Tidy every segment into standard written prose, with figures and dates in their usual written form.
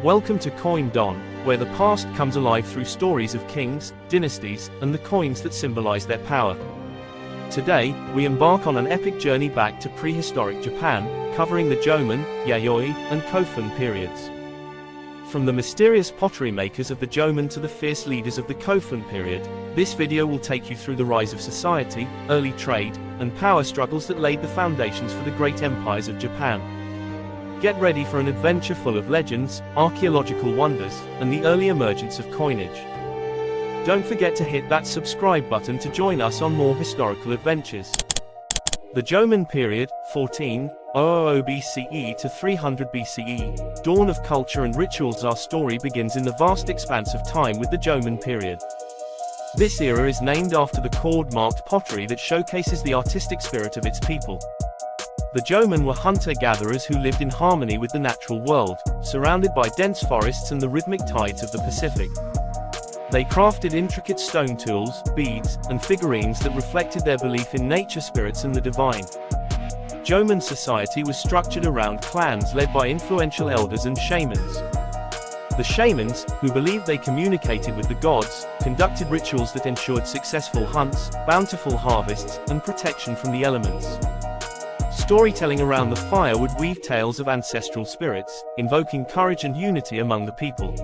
Welcome to Coin Don, where the past comes alive through stories of kings, dynasties, and the coins that symbolize their power. Today, we embark on an epic journey back to prehistoric Japan, covering the Jomon, Yayoi, and Kofun periods. From the mysterious pottery makers of the Jomon to the fierce leaders of the Kofun period, this video will take you through the rise of society, early trade, and power struggles that laid the foundations for the great empires of Japan. Get ready for an adventure full of legends, archaeological wonders, and the early emergence of coinage. Don't forget to hit that subscribe button to join us on more historical adventures. The Jomon period, 1400 BCE to 300 BCE, dawn of culture and rituals. Our story begins in the vast expanse of time with the Jomon period. This era is named after the cord-marked pottery that showcases the artistic spirit of its people. The Jomon were hunter-gatherers who lived in harmony with the natural world, surrounded by dense forests and the rhythmic tides of the Pacific. They crafted intricate stone tools, beads, and figurines that reflected their belief in nature spirits and the divine. Jomon society was structured around clans led by influential elders and shamans. The shamans, who believed they communicated with the gods, conducted rituals that ensured successful hunts, bountiful harvests, and protection from the elements. Storytelling around the fire would weave tales of ancestral spirits, invoking courage and unity among the people.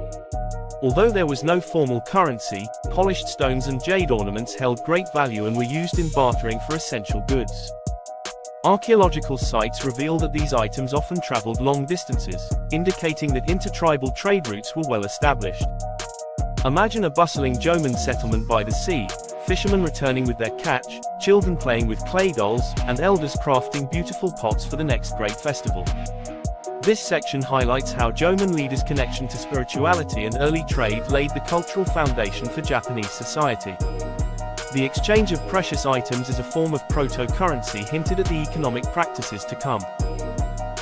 Although there was no formal currency, polished stones and jade ornaments held great value and were used in bartering for essential goods. Archaeological sites reveal that these items often traveled long distances, indicating that intertribal trade routes were well established. Imagine a bustling Jomon settlement by the sea, fishermen returning with their catch, children playing with clay dolls, and elders crafting beautiful pots for the next great festival. This section highlights how Jomon leaders' connection to spirituality and early trade laid the cultural foundation for Japanese society. The exchange of precious items as a form of proto-currency hinted at the economic practices to come.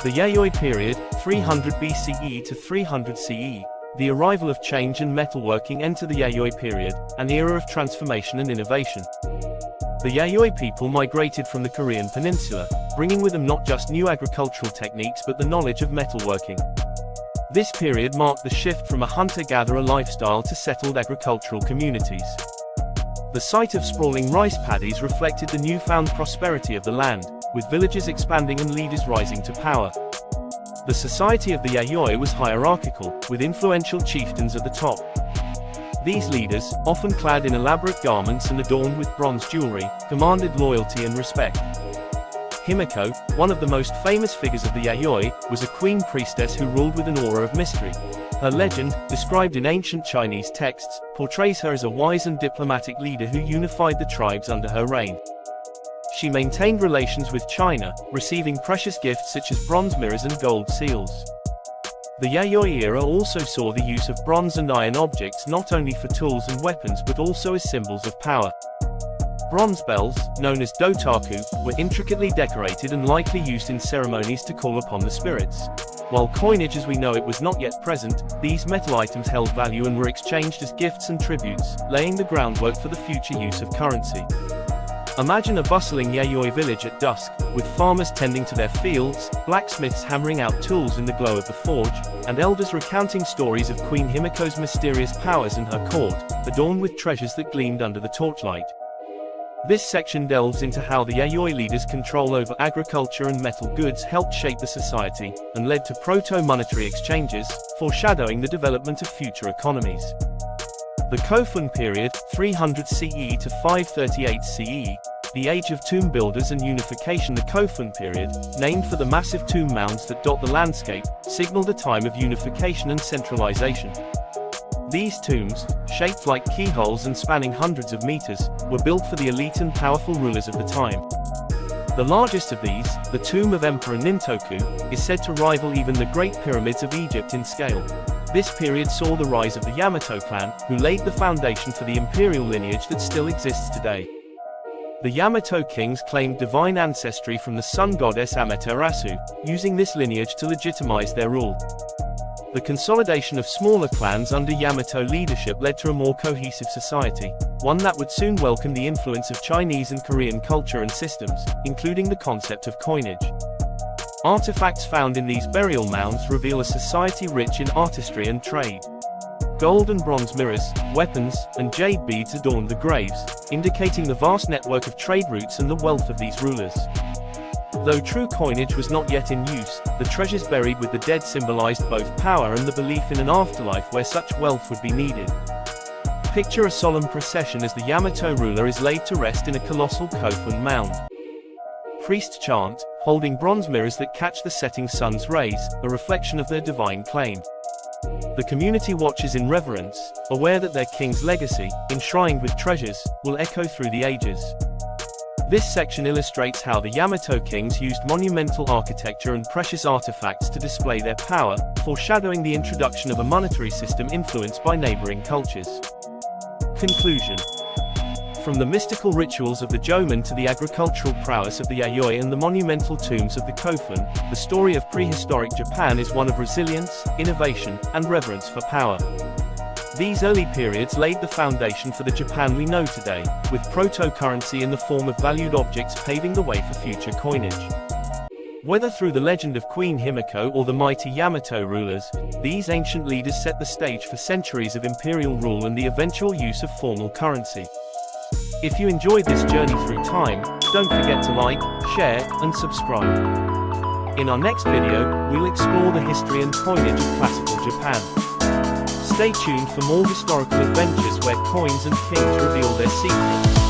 The Yayoi period, 300 BCE to 300 CE, the arrival of change and metalworking enter the Yayoi period, an era of transformation and innovation. The Yayoi people migrated from the Korean peninsula, bringing with them not just new agricultural techniques but the knowledge of metalworking. This period marked the shift from a hunter-gatherer lifestyle to settled agricultural communities. The sight of sprawling rice paddies reflected the newfound prosperity of the land, with villages expanding and leaders rising to power. The society of the Yayoi was hierarchical, with influential chieftains at the top. These leaders, often clad in elaborate garments and adorned with bronze jewelry, commanded loyalty and respect. Himiko, one of the most famous figures of the Yayoi, was a queen priestess who ruled with an aura of mystery. Her legend, described in ancient Chinese texts, portrays her as a wise and diplomatic leader who unified the tribes under her reign. She maintained relations with China, receiving precious gifts such as bronze mirrors and gold seals. The Yayoi era also saw the use of bronze and iron objects not only for tools and weapons but also as symbols of power. Bronze bells, known as dotaku, were intricately decorated and likely used in ceremonies to call upon the spirits. While coinage as we know it was not yet present, these metal items held value and were exchanged as gifts and tributes, laying the groundwork for the future use of currency. Imagine a bustling Yayoi village at dusk, with farmers tending to their fields, blacksmiths hammering out tools in the glow of the forge, and elders recounting stories of Queen Himiko's mysterious powers and her court, adorned with treasures that gleamed under the torchlight. This section delves into how the Yayoi leaders' control over agriculture and metal goods helped shape the society, and led to proto-monetary exchanges, foreshadowing the development of future economies. The Kofun period, 300 CE to 538 CE, the age of tomb builders and unification. The Kofun period, named for the massive tomb mounds that dot the landscape, signaled a time of unification and centralization. These tombs, shaped like keyholes and spanning hundreds of meters, were built for the elite and powerful rulers of the time. The largest of these, the tomb of Emperor Nintoku, is said to rival even the Great Pyramids of Egypt in scale. This period saw the rise of the Yamato clan, who laid the foundation for the imperial lineage that still exists today. The Yamato kings claimed divine ancestry from the sun goddess Amaterasu, using this lineage to legitimize their rule. The consolidation of smaller clans under Yamato leadership led to a more cohesive society, one that would soon welcome the influence of Chinese and Korean culture and systems, including the concept of coinage. Artifacts found in these burial mounds reveal a society rich in artistry and trade. Gold and bronze mirrors, weapons, and jade beads adorned the graves, indicating the vast network of trade routes and the wealth of these rulers. Though true coinage was not yet in use, the treasures buried with the dead symbolized both power and the belief in an afterlife where such wealth would be needed. Picture a solemn procession as the Yamato ruler is laid to rest in a colossal Kofun mound. Priests chant, holding bronze mirrors that catch the setting sun's rays, a reflection of their divine claim. The community watches in reverence, aware that their king's legacy, enshrined with treasures, will echo through the ages. This section illustrates how the Yamato kings used monumental architecture and precious artifacts to display their power, foreshadowing the introduction of a monetary system influenced by neighboring cultures. Conclusion. From the mystical rituals of the Jomon to the agricultural prowess of the Yayoi and the monumental tombs of the Kofun, the story of prehistoric Japan is one of resilience, innovation, and reverence for power. These early periods laid the foundation for the Japan we know today, with proto-currency in the form of valued objects paving the way for future coinage. Whether through the legend of Queen Himiko or the mighty Yamato rulers, these ancient leaders set the stage for centuries of imperial rule and the eventual use of formal currency. If you enjoyed this journey through time, don't forget to like, share, and subscribe. In our next video, we'll explore the history and coinage of classical Japan. Stay tuned for more historical adventures where coins and kings reveal their secrets.